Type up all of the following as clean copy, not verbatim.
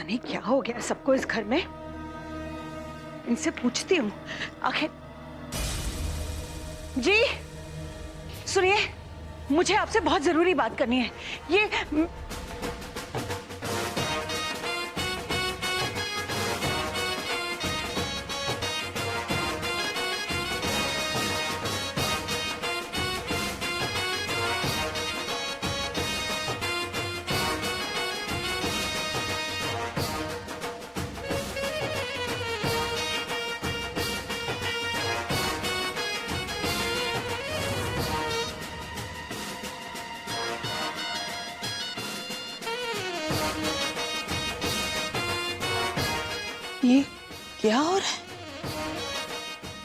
नहीं क्या हो गया सबको इस घर में। इनसे पूछती हूँ आखिर। जी सुनिए, मुझे आपसे बहुत जरूरी बात करनी है। ये ये क्या हो रहा है?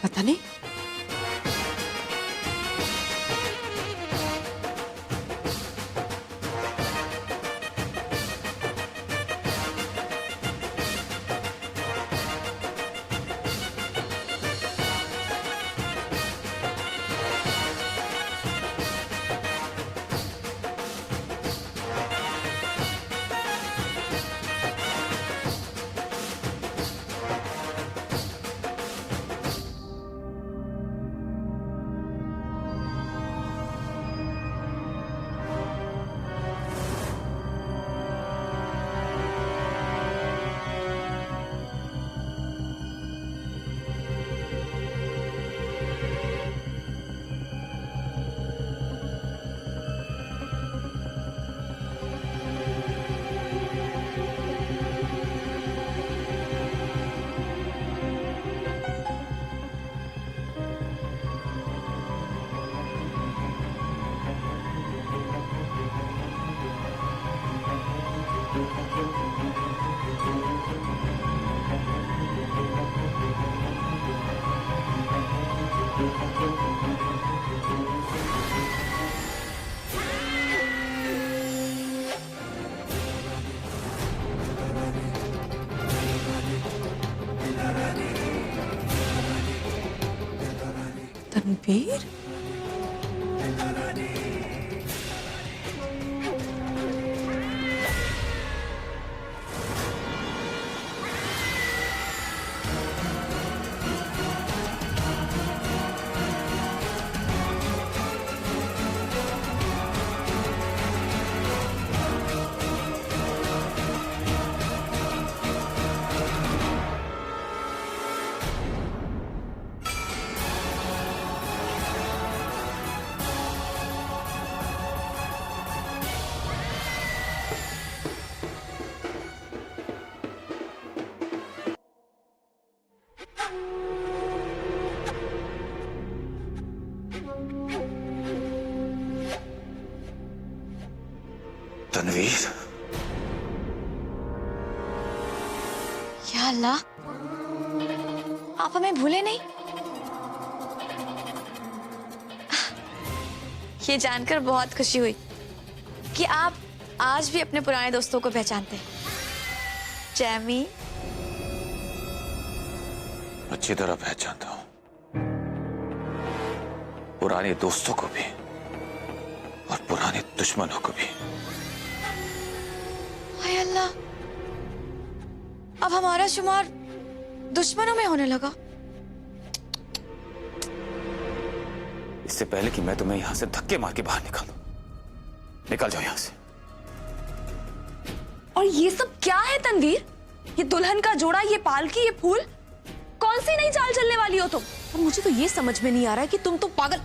पता नहीं। तनवीर? तनवीर, या अल्लाह, आप हमें भूले नहीं? ये जानकर बहुत खुशी हुई कि आप आज भी अपने पुराने दोस्तों को पहचानते हैं। जैमी, अच्छी तरह पहचानता हूं, पुराने दोस्तों को भी और पुराने दुश्मनों को भी। हाय अल्लाह, अब हमारा शुमार दुश्मनों में होने लगा। इससे पहले कि मैं तुम्हें यहां से धक्के मार के बाहर निकालूं, निकल जाओ यहां से। और ये सब क्या है तनवीर? ये दुल्हन का जोड़ा, ये पालकी, ये फूल, कौन सी नई चाल चलने वाली हो तुम? और मुझे तो ये समझ में नहीं आ रहा है कि तुम तो पागल,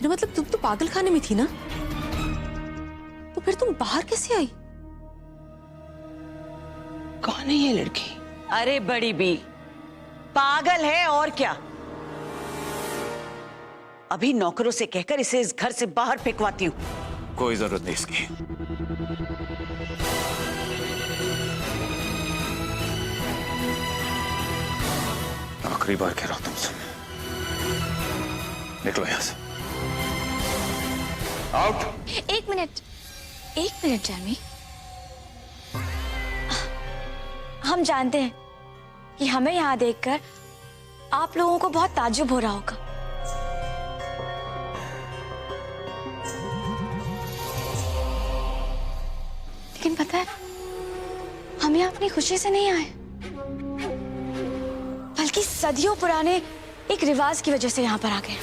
मतलब तुम तो पागल खाने में थी ना, तो फिर तुम बाहर कैसे आई? कौन है ये लड़की? अरे बड़ी बी, पागल है और क्या। अभी नौकरों से कहकर इसे इस घर से बाहर फेंकवाती हूँ। कोई जरूरत नहीं इसकी। आखिरी बार कह रहा हूं तुमसे, निकलो यहां से। आउट। एक मिनट जैमी, हम जानते हैं कि हमें यहाँ देखकर आप लोगों को बहुत ताज्जुब हो रहा होगा। लेकिन पता है, हम यहाँ अपनी खुशी से नहीं आए, बल्कि सदियों पुराने एक रिवाज की वजह से यहाँ पर आ गए।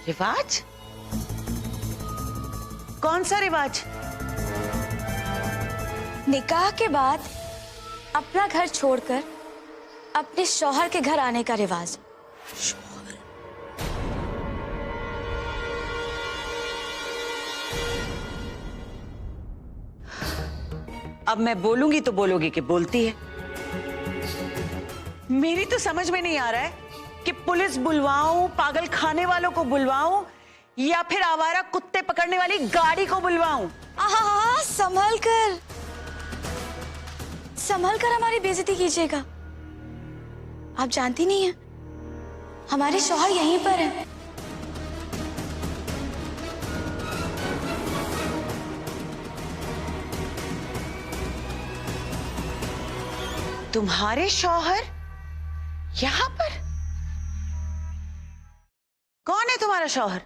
रिवाज? कौन सा रिवाज? निकाह के बाद अपना घर छोड़कर अपने शौहर के घर आने का रिवाज। अब मैं बोलूंगी तो बोलोगी कि बोलती है। मेरी तो समझ में नहीं आ रहा है कि पुलिस बुलवाऊं, पागल खाने वालों को बुलवाऊं या फिर आवारा कुत्ते पकड़ने वाली गाड़ी को बुलवाऊं। आहा, संभल कर हमारी बेइज्जती कीजिएगा। आप जानती नहीं हैं, हमारे शौहर यहीं पर हैं। तुम्हारे शौहर यहां पर? कौन है तुम्हारा शौहर?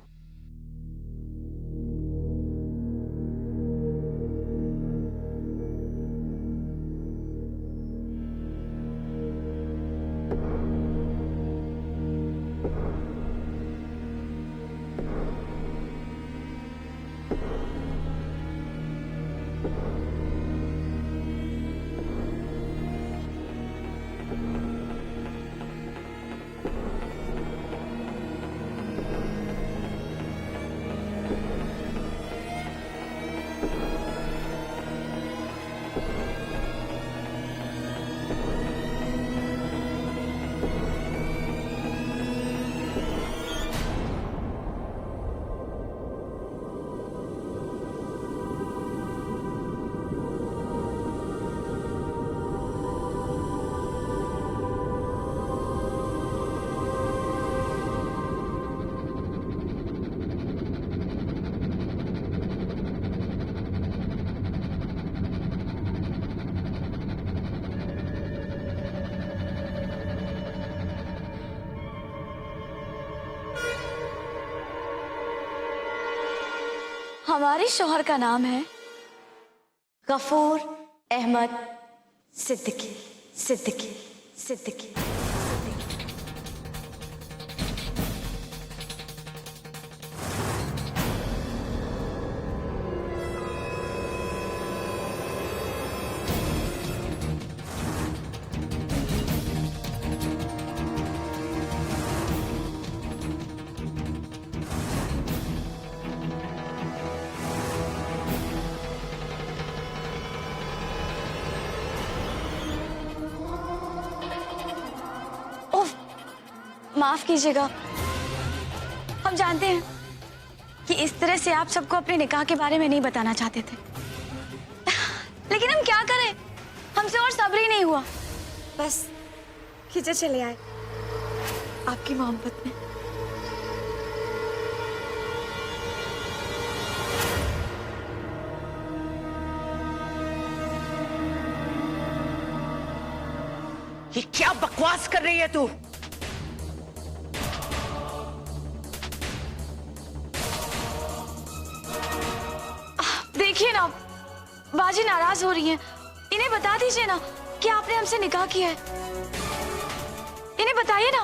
हमारे शौहर का नाम है गफूर अहमद सिद्दीकी। सिद्दीकी सिद्दीकी माफ कीजिएगा, हम जानते हैं कि इस तरह से आप सबको अपने निकाह के बारे में नहीं बताना चाहते थे, लेकिन हम क्या करें, हमसे और सब्र ही नहीं हुआ। बस खींचे चले आए आपकी मोहब्बत में। ये क्या बकवास कर रही है तू? देखिए ना, बाजी नाराज हो रही हैं। इन्हें बता दीजिए ना कि आपने हमसे निकाह किया है। इन्हें बताइए ना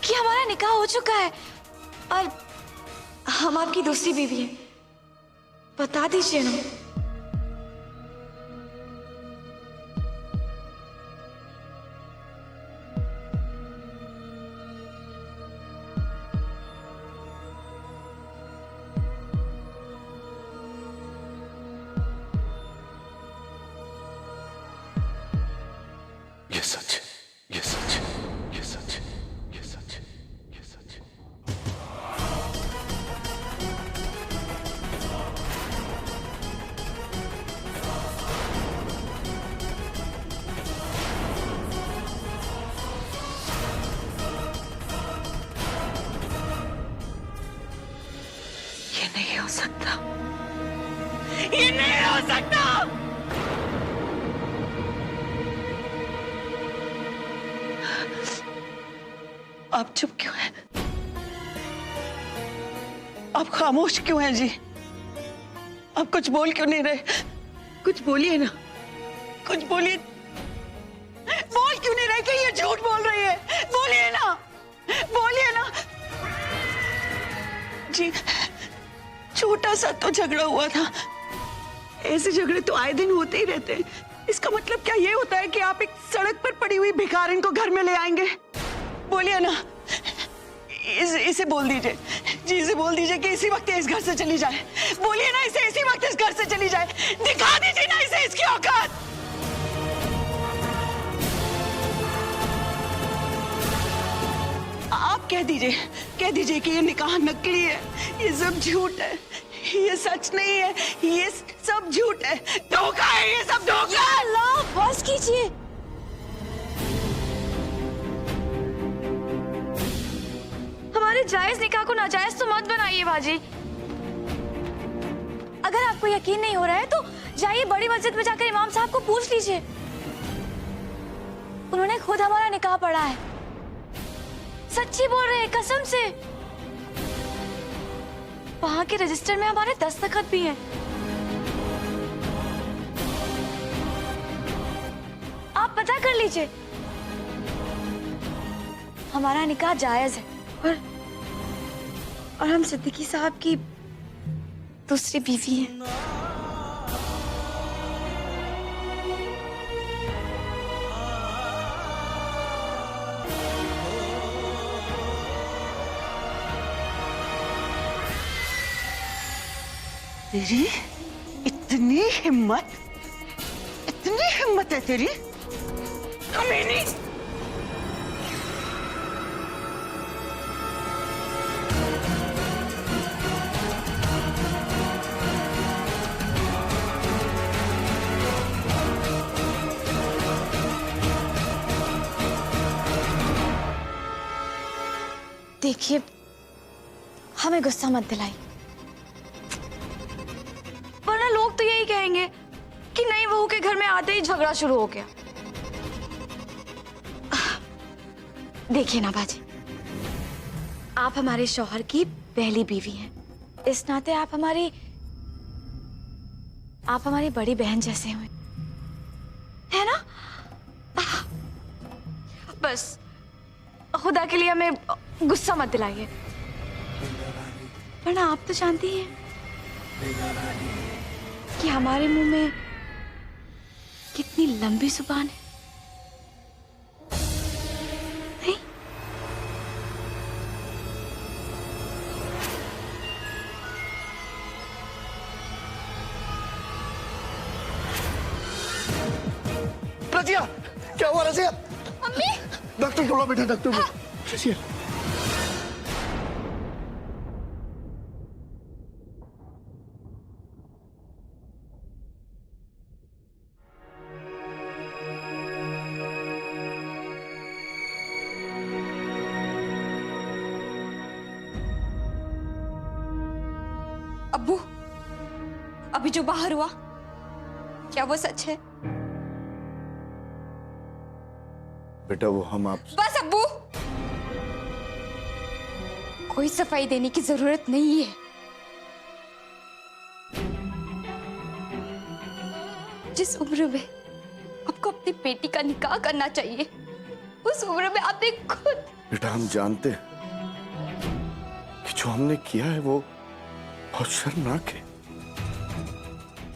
कि हमारा निकाह हो चुका है और हम आपकी दूसरी बीवी हैं। बता दीजिए ना। ये सच है, ये सच है, ये सच है, ये सच है, ये सच है। ये नहीं हो सकता, ये नहीं हो सकता। आप चुप क्यों हैं? आप खामोश क्यों हैं जी? आप कुछ बोल क्यों नहीं रहे? कुछ बोलिए ना, कुछ बोलिए। बोल क्यों नहीं रहे कि ये झूठ बोल रही है? बोलिए ना, बोलिए ना जी। छोटा सा तो झगड़ा हुआ था, ऐसे झगड़े तो आए दिन होते ही रहते हैं। इसका मतलब क्या ये होता है कि आप एक सड़क पर पड़ी हुई भिखारिन को घर में ले आएंगे? बोलिए ना, इसे बोल दीजिए जी, इसे बोल दीजिए कि इसी वक्त इस घर से चली जाए। बोलिए ना इसे, इसी वक्त इस घर से चली जाए। दिखा दीजिए ना इसे इसकी औकात। आप कह दीजिए कि ये निकाह नकली है, ये सब झूठ है, ये सच नहीं है, ये सब झूठ है, धोखा है, ये सब धोखा है। अल्लाह, बस कीजिए। हमारे जायज निकाह को नाजायज तो मत बनाइए बाजी। अगर आपको यकीन नहीं हो रहा है तो जाइए बड़ी मस्जिद में जाकर इमाम साहब को पूछ लीजिए। उन्होंने खुद हमारा निकाह पढ़ा है। सच्ची बोल रहे हैं, कसम से। वहां के रजिस्टर में हमारे दस्तखत भी हैं। आप पता कर लीजिए। हमारा निकाह जायज है और हम सिद्दीकी साहब की दूसरी बीवी हैं। तेरी इतनी हिम्मत है तेरी? कमीनी! देखिए, हमें गुस्सा मत दिलाई, वरना लोग तो यही कहेंगे कि नई बहू के घर में आते ही झगड़ा शुरू हो गया। देखिए ना बाजी, आप हमारे शौहर की पहली बीवी हैं। इस नाते आप हमारी बड़ी बहन जैसे हुए, है ना? बस खुदा के लिए हमें गुस्सा मत दिलाइए, वरना आप तो जानती हैं कि हमारे मुंह में कितनी लंबी जुबान है। नहीं? रजिया, क्या हुआ रजिया? अम्मी! डॉक्टर बोला बेटा, डॉक्टर बोला। रजिया, अब्बू, अभी जो बाहर हुआ, क्या वो सच है? बेटा वो हम आप बस अब्बू, कोई सफाई देने की जरूरत नहीं है। जिस उम्र में आपको अपनी बेटी का निकाह करना चाहिए, उस उम्र में आपने खुद। बेटा हम जानते हैं कि जो हमने किया है वो बहुत शर्मनाक है,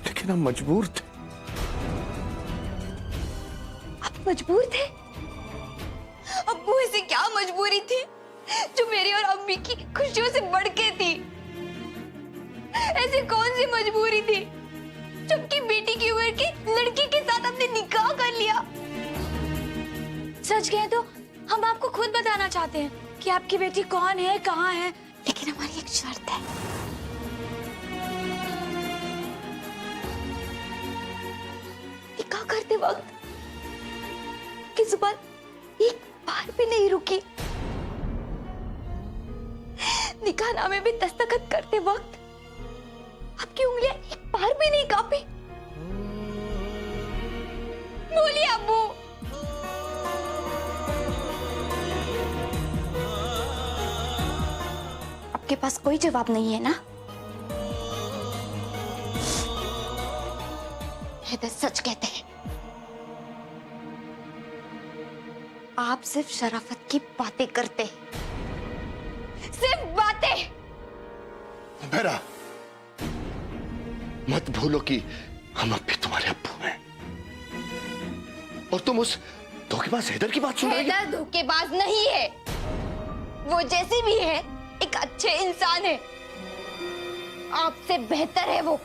लेकिन हम मजबूर थे। आप मजबूर थे? अब्बू, ऐसी क्या मजबूरी थी जो मेरी और अम्मी की खुशियों से बढ़ के थी? ऐसी कौन सी मजबूरी थी जो आपकी बेटी की उम्र की लड़की के साथ आपने निकाह कर लिया? सच कहें तो हम आपको खुद बताना चाहते हैं कि आपकी बेटी कौन है, कहाँ है, लेकिन हमारी एक शर्त है। निकाह करते वक्त की जुबान एक बार भी नहीं रुकी। निकाहनामे में दस्तखत करते वक्त आपकी उंगलियां एक बार भी नहीं कांपी। बोलिए अब्बू। अब आपके पास कोई जवाब नहीं है ना? हैदर सच कहते हैं, आप सिर्फ शराफत की बातें करते हैं, सिर्फ बातें। मेरा मत भूलो कि हम अब भी तुम्हारे अब्बू हैं और तुम उस धोखेबाज हैदर की बात सुन रही हो। हैदर धोखेबाज नहीं है, वो जैसी भी है एक अच्छे इंसान है, आपसे बेहतर है वो।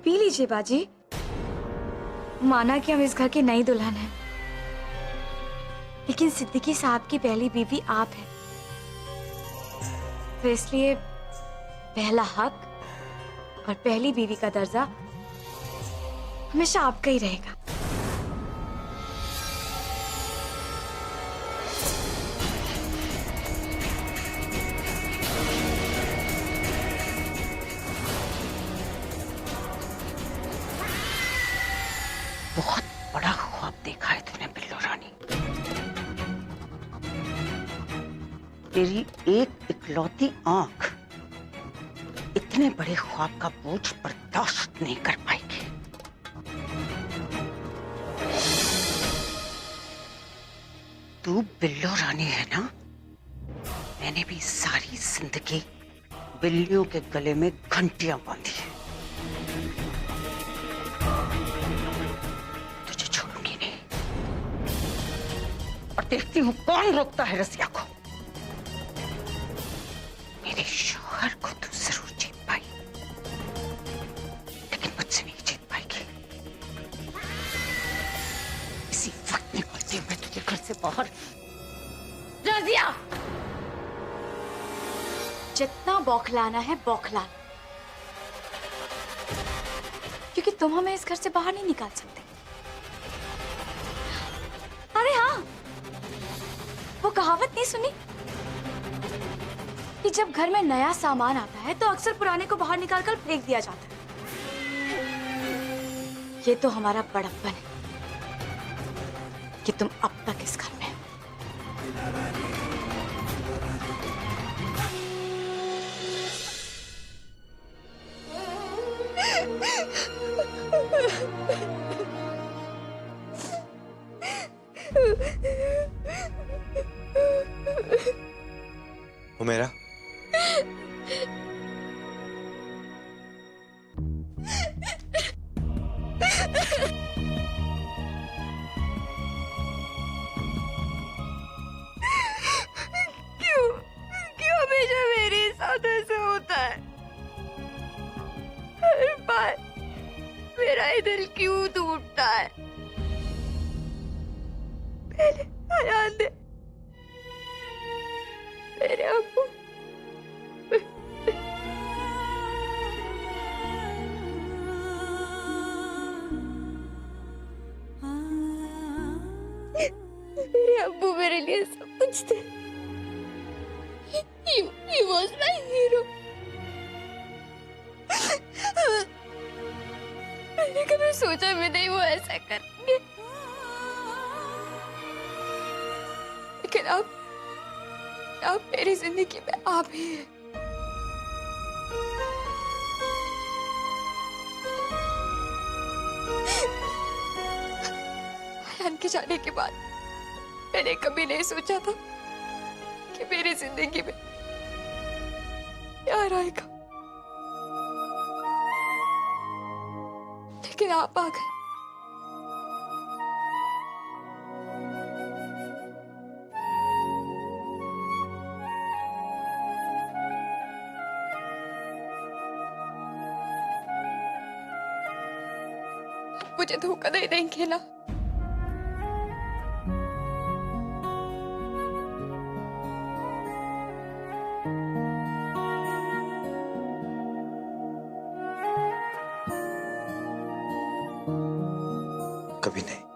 पी लीजिए बाजी। माना कि हम इस घर की नई दुल्हन हैं, लेकिन सिद्दीकी साहब की पहली बीवी आप हैं, तो इसलिए पहला हक और पहली बीवी का दर्जा हमेशा आपका ही रहेगा। बहुत बड़ा ख्वाब देखा है तूने बिल्लो रानी। तेरी एक इकलौती आंख इतने बड़े ख्वाब का बोझ बर्दाश्त नहीं कर पाएगी। तू बिल्लो रानी है ना? मैंने भी सारी जिंदगी बिल्लियों के गले में घंटियां बांधी है। तुझे छोड़ूंगी नहीं और देखती हूँ कौन रोकता है रसिया को। मेरे शौहर को तू जरूर जीत पाई, लेकिन मुझसे नहीं जीत पाएगी। इसी वक्त निकलती हूँ मैं तुझे घर से बाहर। रजिया, जितना बौखलाना है बौखला, क्योंकि तुम हमें इस घर से बाहर नहीं निकाल सकते। अरे हाँ, वो कहावत नहीं सुनी कि जब घर में नया सामान आता है तो अक्सर पुराने को बाहर निकालकर फेंक दिया जाता है। ये तो हमारा बड़प्पन है कि तुम अब तक इस घर में हो। हुमैरा, क्यों हमेशा मेरे साथ ऐसा होता है? हर बार मेरा ये दिल क्यों टूटता है? पहले ध्यान दे मेरे अब्बू। मेरे अब्बू मेरे लिए सब कुछ थे। He was my hero. मैंने कभी सोचा भी नहीं वो ऐसा करेंगे, लेकिन अब मेरी जिंदगी में आप ही हैं। के जाने के बाद मैंने कभी नहीं सोचा था कि मेरी जिंदगी में प्यार आएगा, लेकिन आप आ गए। मुझे धोखा नहीं देंगे ना? कभी नहीं।